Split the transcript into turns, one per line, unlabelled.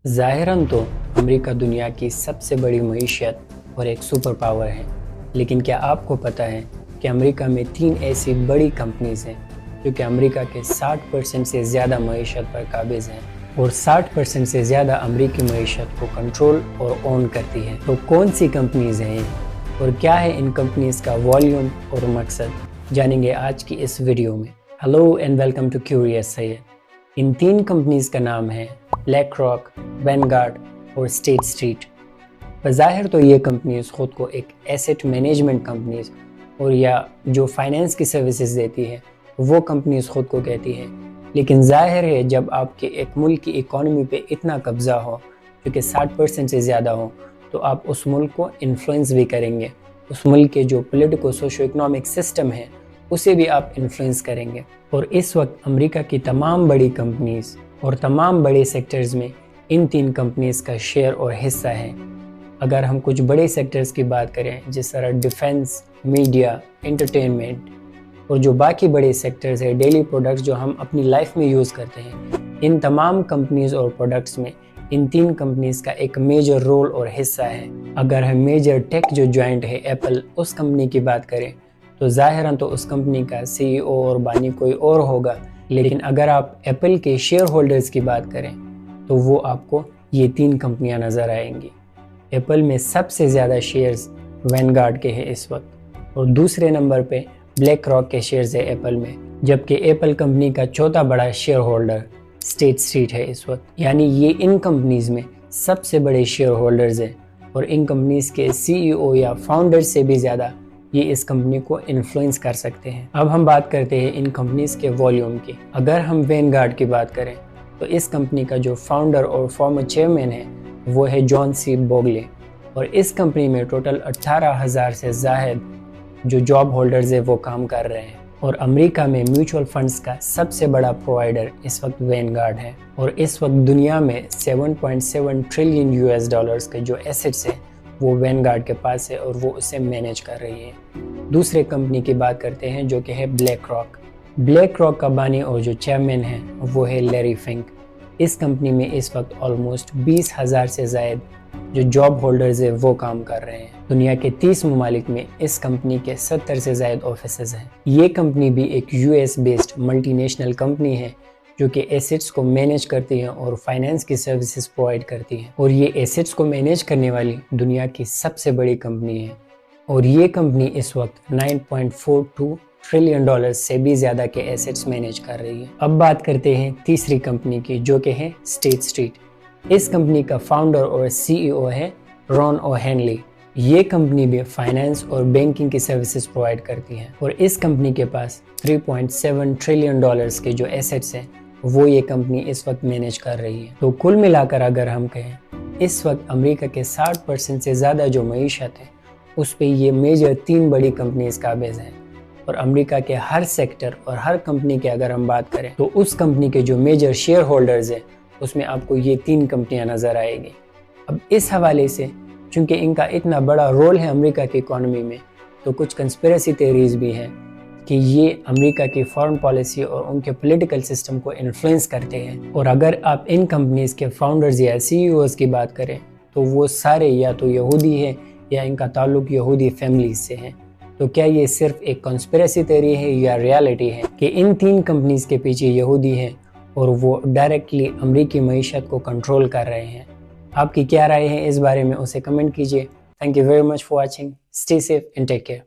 ظاہراً تو امریکہ دنیا کی سب سے بڑی معیشت اور ایک سپر پاور ہے، لیکن کیا آپ کو پتہ ہے کہ امریکہ میں 3 ایسی بڑی کمپنیز ہیں جو کہ امریکہ کے 60% سے زیادہ معیشت پر قابض ہیں اور 60% سے زیادہ امریکی معیشت کو کنٹرول اور اون کرتی ہیں؟ تو کون سی کمپنیز ہیں اور کیا ہے ان کمپنیز کا والیوم اور مقصد، جانیں گے آج کی اس ویڈیو میں۔ Hello and welcome to curious Syed. ان 3 کمپنیز کا نام ہے بلیک راک، وینگارڈ اور اسٹیٹ اسٹریٹ۔ بظاہر تو یہ کمپنیز خود کو ایک ایسٹ مینجمنٹ کمپنیز اور یا جو فائنینس کی سروسز دیتی ہے وہ کمپنیز خود کو کہتی ہے، لیکن ظاہر ہے جب آپ کے ایک ملک کی اکانومی پہ اتنا قبضہ ہو جو کہ 60% سے زیادہ ہو تو آپ اس ملک کو انفلوئنس بھی کریں گے، اس ملک کے جو پولیٹیکو سوشو اکنامک سسٹم ہے اسے بھی آپ انفلوئنس کریں گے۔ اور اس وقت امریکہ کی تمام بڑی کمپنیز اور تمام بڑے سیکٹرز میں ان 3 کمپنیز کا شیئر اور حصہ ہے۔ اگر ہم کچھ بڑے سیکٹرز کی بات کریں جس طرح ڈیفنس، میڈیا، انٹرٹینمنٹ اور جو باقی بڑے سیکٹرز ہیں ڈیلی پروڈکٹس جو ہم اپنی لائف میں یوز کرتے ہیں، ان تمام کمپنیز اور پروڈکٹس میں ان 3 کمپنیز کا ایک میجر رول اور حصہ ہے۔ اگر ہم میجر ٹیک جو جوائنٹ ہے ایپل، اس کمپنی کی بات کریں تو ظاہراً تو اس کمپنی کا CEO اور بانی کوئی اور ہوگا، لیکن اگر آپ ایپل کے شیئر ہولڈرز کی بات کریں تو وہ آپ کو یہ 3 کمپنیاں نظر آئیں گی۔ ایپل میں سب سے زیادہ شیئرز وینگارڈ کے ہیں اس وقت، اور دوسرے نمبر پہ بلیک راک کے شیئرز ہے ایپل میں، جبکہ ایپل کمپنی کا چوتھا بڑا شیئر ہولڈر اسٹیٹ اسٹریٹ ہے اس وقت۔ یعنی یہ ان کمپنیز میں سب سے بڑے شیئر ہولڈرز ہیں اور ان کمپنیز کے CEO یا فاؤنڈر سے بھی زیادہ یہ اس کمپنی کو انفلوئنس کر سکتے ہیں۔ اب ہم بات کرتے ہیں ان کمپنیز کے والیوم کی۔ اگر ہم وینگارڈ کی بات کریں تو اس کمپنی کا جو فاؤنڈر اور فارمر چیئرمین ہے وہ ہے جان سی بوگلے، اور اس کمپنی میں ٹوٹل 18,000 سے زائد جو جاب ہولڈرز ہیں وہ کام کر رہے ہیں، اور امریکہ میں میوچول فنڈز کا سب سے بڑا پرووائڈر اس وقت وینگارڈ ہے، اور اس وقت دنیا میں 7.7 ٹریلین US ڈالرز کے جو ایسٹس ہیں وہ وینگارڈ کے پاس ہے اور وہ اسے مینیج کر رہی ہے۔ دوسرے کمپنی کی بات کرتے ہیں جو کہ ہے بلیک راک۔ بلیک راک کا بانی اور جو چیئرمین ہے وہ ہے لیری فنک۔ اس کمپنی میں اس وقت آلموسٹ 20,000 سے زائد جو جاب ہولڈرز ہیں وہ کام کر رہے ہیں۔ دنیا کے 30 ممالک میں اس کمپنی کے 70 سے زائد آفیسز ہیں۔ یہ کمپنی بھی ایک US based multi national company ہے جو کہ ایسٹس کو مینیج کرتی ہے اور فائنینس کی سروسز پرووائڈ کرتی ہے، اور یہ ایسٹس کو مینیج کرنے والی دنیا کی سب سے بڑی کمپنی ہے، اور یہ کمپنی اس وقت 9.42 ٹریلین ڈالر سے بھی زیادہ کے ایسٹس مینیج کر رہی ہے۔ اب بات کرتے ہیں تیسری کمپنی کی جو کہ ہے اسٹیٹ اسٹریٹ۔ اس کمپنی کا فاؤنڈر اور CEO ہے رون او ہینلی۔ یہ کمپنی بھی فائنانس اور بینکنگ کی سروسز پرووائڈ کرتی ہے، اور اس کمپنی کے پاس 3.7 ٹریلین ڈالرز کے جو ایسٹس ہیں وہ یہ کمپنی اس وقت مینیج کر رہی ہے۔ تو کل ملا کر اگر ہم کہیں اس وقت امریکہ کے 60% سے زیادہ جو معیشت ہے اس پہ یہ میجر 3 بڑی کمپنیز قابض ہیں، اور امریکہ کے ہر سیکٹر اور ہر کمپنی کے اگر ہم بات کریں تو اس کمپنی کے جو میجر شیئر ہولڈرز ہیں اس میں آپ کو یہ 3 کمپنیاں نظر آئے گی۔ اب اس حوالے سے چونکہ ان کا اتنا بڑا رول ہے امریکہ کی اکانومی میں، تو کچھ کنسپیریسی تھیوریز بھی ہیں کہ یہ امریکہ کی فارن پالیسی اور ان کے پولیٹیکل سسٹم کو انفلوئنس کرتے ہیں۔ اور اگر آپ ان کمپنیز کے فاؤنڈرز یا CEOs کی بات کریں تو وہ سارے یا تو یہودی ہیں یا ان کا تعلق یہودی فیملیز سے ہیں۔ تو کیا یہ صرف ایک کنسپیریسی تھیوری ہے یا ریالٹی ہے کہ ان 3 کمپنیز کے پیچھے یہودی ہیں اور وہ ڈائریکٹلی امریکی معیشت کو کنٹرول کر رہے ہیں؟ آپ کی کیا رائے ہے اس بارے میں اسے کمنٹ کیجئے۔ Thank you very much for watching. Stay safe and take care.